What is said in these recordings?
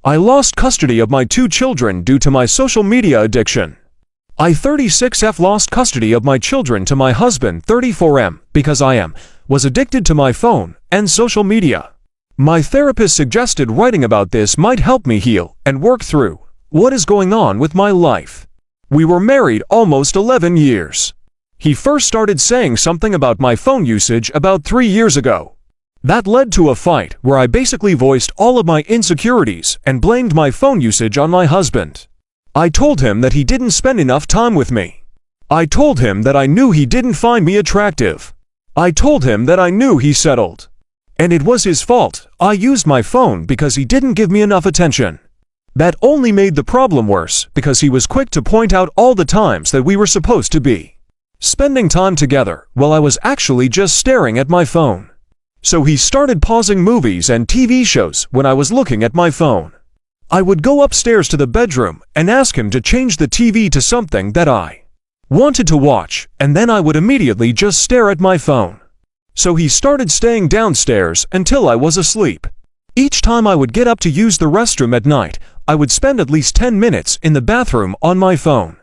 I lost custody of my 2 children due to my social media addiction. I 36F lost custody of my children to my husband 34M because was addicted to my phone and social media. My therapist suggested writing about this might help me heal and work through what is going on with my life. We were married almost 11 years. He first started saying something about my phone usage about 3 years ago. That led to a fight where I basically voiced all of my insecurities and blamed my phone usage on my husband. I told him that he didn't spend enough time with me. I told him that I knew he didn't find me attractive. I told him that I knew he settled. And it was his fault. I used my phone because he didn't give me enough attention. That only made the problem worse because he was quick to point out all the times that we were supposed to be spending time together while I was actually just staring at my phone. So he started pausing movies and TV shows when I was looking at my phone. I would go upstairs to the bedroom and ask him to change the TV to something that I wanted to watch, and then I would immediately just stare at my phone. So he started staying downstairs until I was asleep. Each time I would get up to use the restroom at night, I would spend at least 10 minutes in the bathroom on my phone.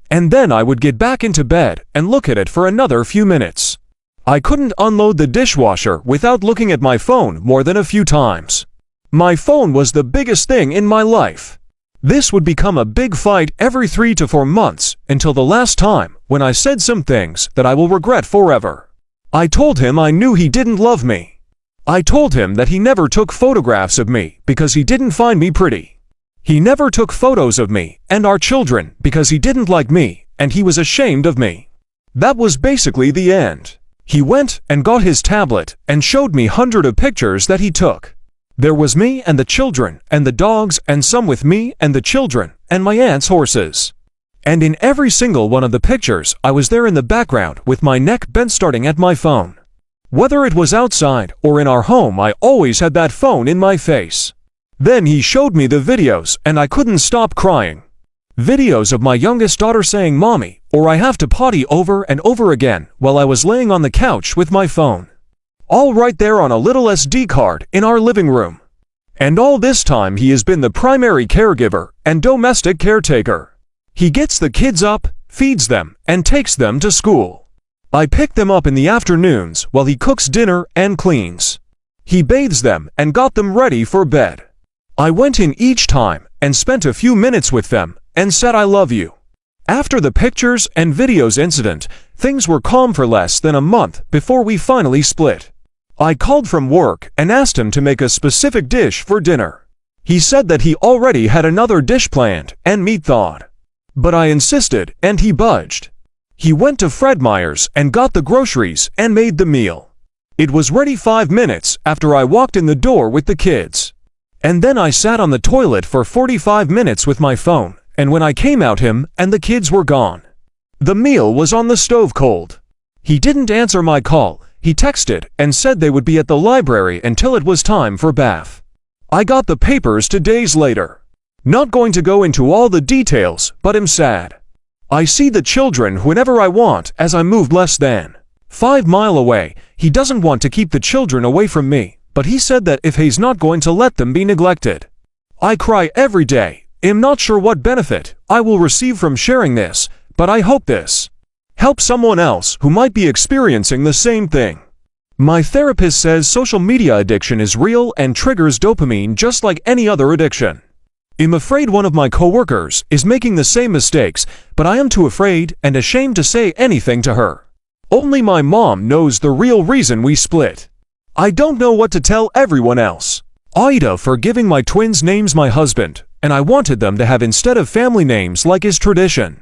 And then I would get back into bed and look at it for another few minutes. I couldn't unload the dishwasher without looking at my phone more than a few times. My phone was the biggest thing in my life. This would become a big fight every 3 to 4 months until the last time when I said some things that I will regret forever. I told him I knew he didn't love me. I told him that he never took photographs of me because he didn't find me pretty. He never took photos of me and our children because he didn't like me and he was ashamed of me. That was basically the end. He went and got his tablet and showed me hundreds of pictures that he took. There was me and the children and the dogs and some with me and the children and my aunt's horses. And in every single one of the pictures I was there in the background with my neck bent starting at my phone. Whether it was outside or in our home, I always had that phone in my face. Then he showed me the videos and I couldn't stop crying. Videos of my youngest daughter saying "Mommy" or "I have to potty" over and over again while I was laying on the couch with my phone. All right there on a little SD card in our living room. And all this time he has been the primary caregiver and domestic caretaker. He gets the kids up, feeds them, and takes them to school. I pick them up in the afternoons while he cooks dinner and cleans. He bathes them and got them ready for bed. I went in each time and spent a few minutes with them and said "I love you." After the pictures and videos incident, things were calm for less than a month before we finally split. I called from work and asked him to make a specific dish for dinner. He said that he already had another dish planned and meat thawed. But I insisted and he budged. He went to Fred Meyer's and got the groceries and made the meal. It was ready 5 minutes after I walked in the door with the kids. And then I sat on the toilet for 45 minutes with my phone, and when I came out him and the kids were gone. The meal was on the stove cold. He didn't answer my call. He texted and said they would be at the library until it was time for bath. I got the papers 2 days later. Not going to go into all the details, but I'm sad. I see the children whenever I want as I moved less than 5 miles away. He doesn't want to keep the children away from me, but he said that if he's not going to let them be neglected. I cry every day. I'm not sure what benefit I will receive from sharing this, but I hope this helps someone else who might be experiencing the same thing. My therapist says social media addiction is real and triggers dopamine just like any other addiction. I'm afraid one of my coworkers is making the same mistakes, but I am too afraid and ashamed to say anything to her. Only my mom knows the real reason we split. I don't know what to tell everyone else. AITA for giving my twins names my husband, and I wanted them to have instead of family names like is tradition.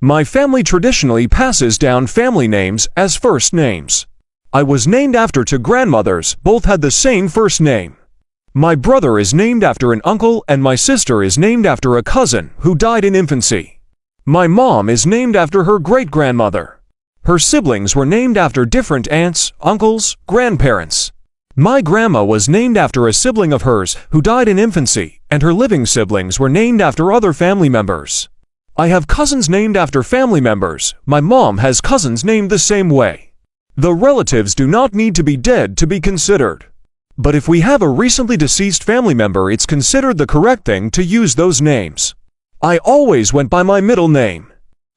My family traditionally passes down family names as first names. I was named after 2 grandmothers, both had the same first name. My brother is named after an uncle and my sister is named after a cousin who died in infancy. My mom is named after her great-grandmother. Her siblings were named after different aunts, uncles, grandparents. My grandma was named after a sibling of hers who died in infancy, and her living siblings were named after other family members. I have cousins named after family members. My mom has cousins named the same way. The relatives do not need to be dead to be considered. But if we have a recently deceased family member, it's considered the correct thing to use those names. I always went by my middle name.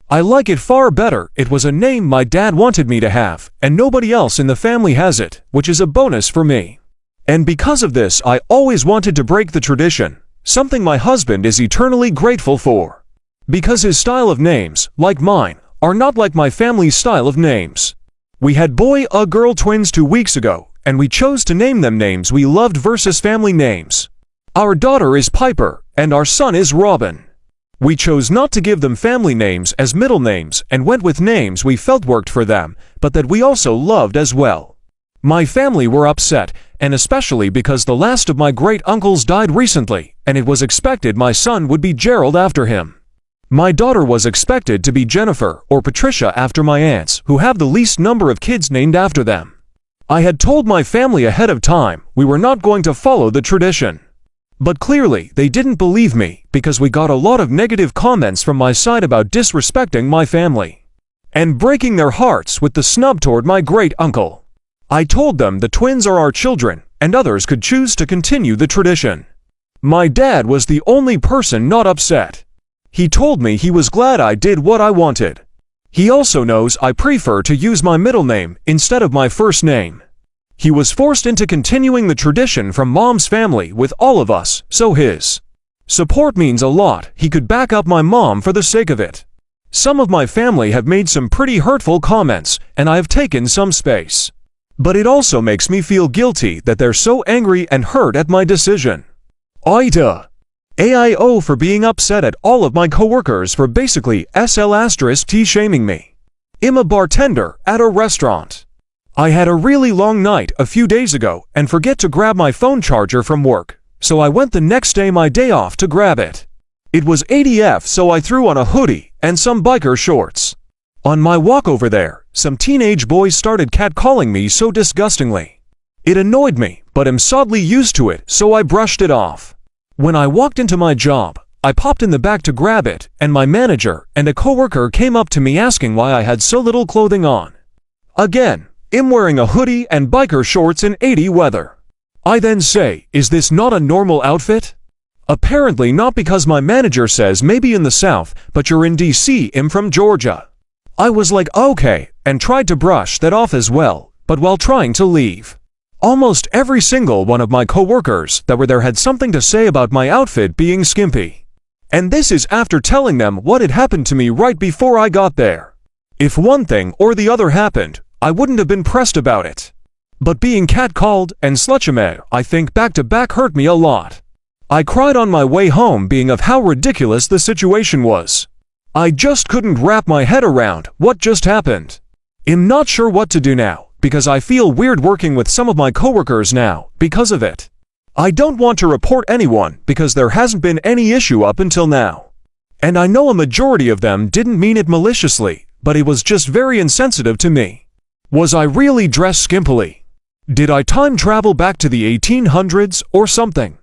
I like it far better. It was a name my dad wanted me to have, and nobody else in the family has it, which is a bonus for me. And because of this, I always wanted to break the tradition, something my husband is eternally grateful for. Because his style of names, like mine, are not like my family's style of names. We had boy-girl twins 2 weeks ago, and we chose to name them names we loved versus family names. Our daughter is Piper, and our son is Robin. We chose not to give them family names as middle names and went with names we felt worked for them, but that we also loved as well. My family were upset, and especially because the last of my great-uncles died recently, and it was expected my son would be Gerald after him. My daughter was expected to be Jennifer or Patricia after my aunts, who have the least number of kids named after them. I had told my family ahead of time we were not going to follow the tradition. But clearly, they didn't believe me because we got a lot of negative comments from my side about disrespecting my family and breaking their hearts with the snub toward my great-uncle. I told them the twins are our children and others could choose to continue the tradition. My dad was the only person not upset. He told me he was glad I did what I wanted. He also knows I prefer to use my middle name instead of my first name. He was forced into continuing the tradition from Mom's family with all of us, so his support means a lot. He could back up my mom for the sake of it. Some of my family have made some pretty hurtful comments, and I have taken some space. But it also makes me feel guilty that they're so angry and hurt at my decision. AITA. AIO for being upset at all of my coworkers for basically SL*T shaming me. I'm a bartender at a restaurant. I had a really long night a few days ago and forget to grab my phone charger from work, so I went the next day my day off to grab it. It was ADF, so I threw on a hoodie and some biker shorts. On my walk over there, some teenage boys started catcalling me so disgustingly. It annoyed me, but I'm sadly used to it, so I brushed it off. When I walked into my job, I popped in the back to grab it, and my manager and a coworker came up to me asking why I had so little clothing on. Again, I'm wearing a hoodie and biker shorts in 80 weather. I then say, is this not a normal outfit? Apparently not, because my manager says maybe in the South, but you're in DC. I'm from Georgia. I was like, okay, and tried to brush that off as well, but while trying to leave, almost every single one of my coworkers that were there had something to say about my outfit being skimpy. And this is after telling them what had happened to me right before I got there. If one thing or the other happened, I wouldn't have been pressed about it. But being catcalled and slutshamed, I think back to back, hurt me a lot. I cried on my way home, being of how ridiculous the situation was. I just couldn't wrap my head around what just happened. I'm not sure what to do now, because I feel weird working with some of my coworkers now because of it. I don't want to report anyone because there hasn't been any issue up until now. And I know a majority of them didn't mean it maliciously, but it was just very insensitive to me. Was I really dressed skimpily? Did I time travel back to the 1800s or something?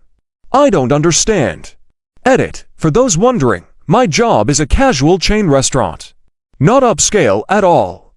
I don't understand. Edit. For those wondering, my job is a casual chain restaurant. Not upscale at all.